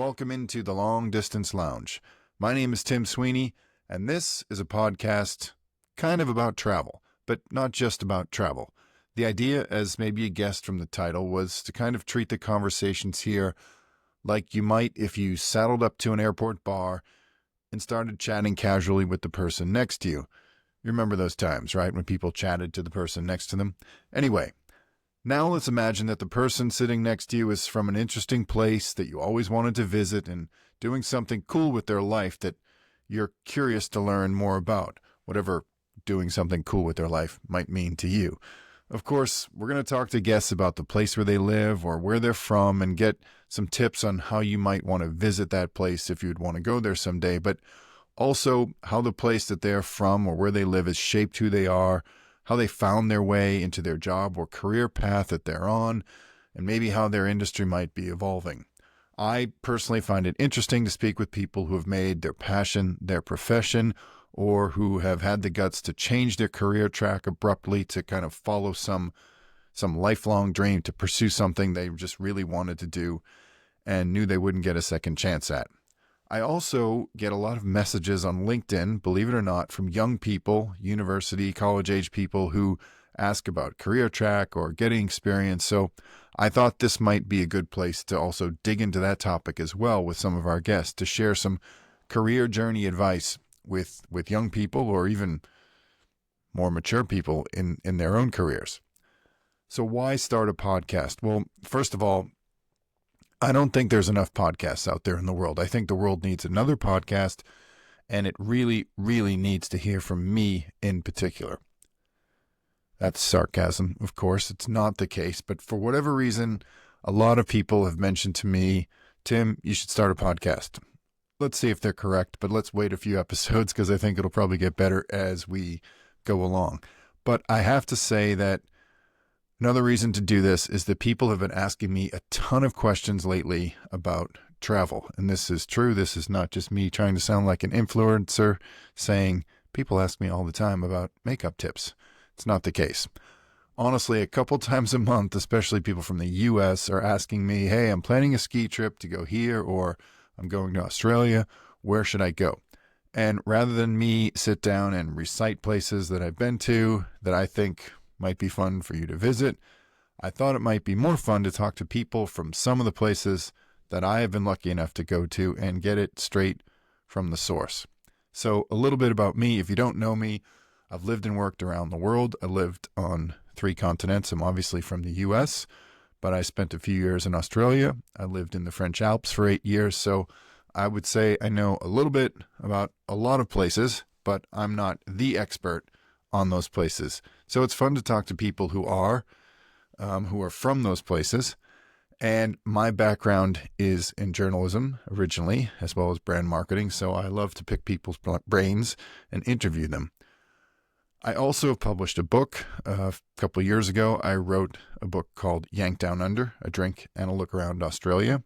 welcome into the Long Distance Lounge. My name is Tim Sweeney, and this is a podcast kind of about travel, but not just about travel. The idea, as maybe you guessed from the title, was to kind of treat the conversations here like you might if you saddled up to an airport bar and started chatting casually with the person next to you. You remember those times, right, when people chatted to the person next to them? Anyway, now let's imagine that the person sitting next to you is from an interesting place that you always wanted to visit and doing something cool with their life that you're curious to learn more about, whatever doing something cool with their life might mean to you. Of course, we're going to talk to guests about the place where they live or where they're from and get some tips on how you might want to visit that place if you'd want to go there someday, but also how the place that they're from or where they live has shaped who they are, how they found their way into their job or career path that they're on, and maybe how their industry might be evolving. I personally find it interesting to speak with people who have made their passion their profession or who have had the guts to change their career track abruptly to kind of follow some lifelong dream, to pursue something they just really wanted to do and knew they wouldn't get a second chance at. I also get a lot of messages on LinkedIn, believe it or not, from young people, university, college-age people who ask about career track or getting experience. So I thought this might be a good place to also dig into that topic as well with some of our guests, to share some career journey advice with young people or even more mature people in their own careers. So why start a podcast? Well, first of all, I don't think there's enough podcasts out there in the world. I think the world needs another podcast, and it really, really needs to hear from me in particular. That's sarcasm, of course. It's not the case, but for whatever reason, a lot of people have mentioned to me, Tim, you should start a podcast. Let's see if they're correct, but let's wait a few episodes because I think it'll probably get better as we go along. But I have to say that another reason to do this is that people have been asking me a ton of questions lately about travel. And this is true. This is not just me trying to sound like an influencer saying people ask me all the time about makeup tips. It's not the case. Honestly, a couple times a month, especially people from the US are asking me, hey, I'm planning a ski trip to go here, or I'm going to Australia. Where should I go? And rather than me sit down and recite places that I've been to that I think might be fun for you to visit, I thought it might be more fun to talk to people from some of the places that I have been lucky enough to go to and get it straight from the source. So a little bit about me. If you don't know me, I've lived and worked around the world. I lived on 3 continents. I'm obviously from the US, but I spent a few years in Australia. I lived in the French Alps for 8 years. So I would say I know a little bit about a lot of places, but I'm not the expert on those places. So it's fun to talk to people who are from those places. And my background is in journalism originally, as well as brand marketing. So I love to pick people's brains and interview them. I also published a book a couple of years ago. I wrote a book called Yank Down Under, A Drink and a Look Around Australia.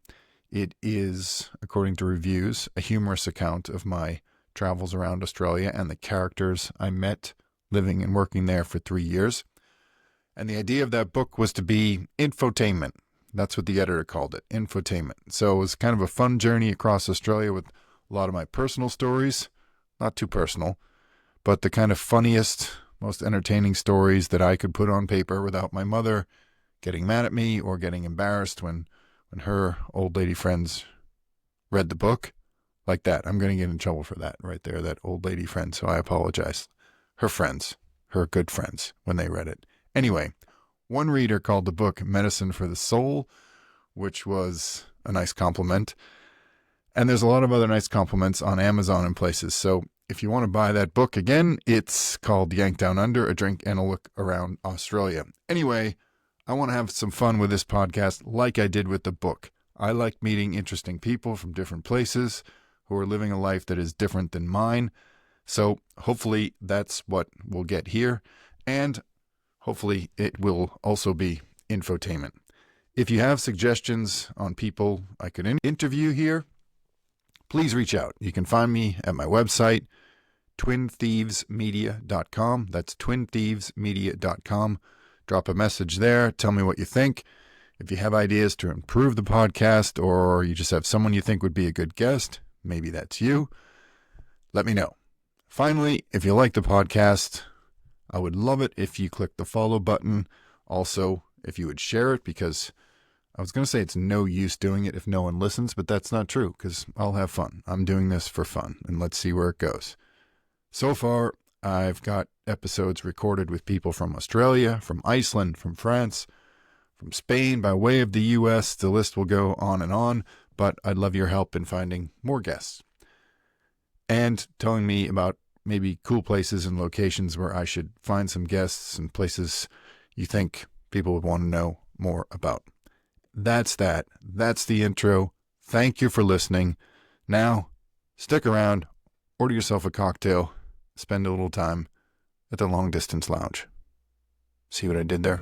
It is, according to reviews, a humorous account of my travels around Australia and the characters I met living and working there for 3 years. And the idea of that book was to be infotainment. That's what the editor called it, infotainment. So it was kind of a fun journey across Australia with a lot of my personal stories, not too personal, but the kind of funniest, most entertaining stories that I could put on paper without my mother getting mad at me or getting embarrassed when her old lady friends read the book. Like that. I'm going to get in trouble for that right there, that old lady friend, so I apologize. Her friends, her good friends, when they read it. Anyway, one reader called the book Medicine for the Soul, which was a nice compliment. And there's a lot of other nice compliments on Amazon and places. So if you want to buy that book again, it's called Yank Down Under, A Drink and a Look Around Australia. Anyway, I want to have some fun with this podcast like I did with the book. I like meeting interesting people from different places who are living a life that is different than mine. So hopefully that's what we'll get here. And hopefully it will also be infotainment. If you have suggestions on people I could interview here, please reach out. You can find me at my website, twinthievesmedia.com. That's twinthievesmedia.com. Drop a message there. Tell me what you think. If you have ideas to improve the podcast, or you just have someone you think would be a good guest, maybe that's you, let me know. Finally, if you like the podcast, I would love it if you click the follow button. Also, if you would share it, because I was going to say it's no use doing it if no one listens, but that's not true, because I'll have fun. I'm doing this for fun, and let's see where it goes. So far, I've got episodes recorded with people from Australia, from Iceland, from France, from Spain, by way of the US. The list will go on, but I'd love your help in finding more guests and telling me about maybe cool places and locations where I should find some guests and places you think people would want to know more about. That's that. That's the intro. Thank you for listening. Now, stick around, order yourself a cocktail, spend a little time at the Long Distance Lounge. See what I did there?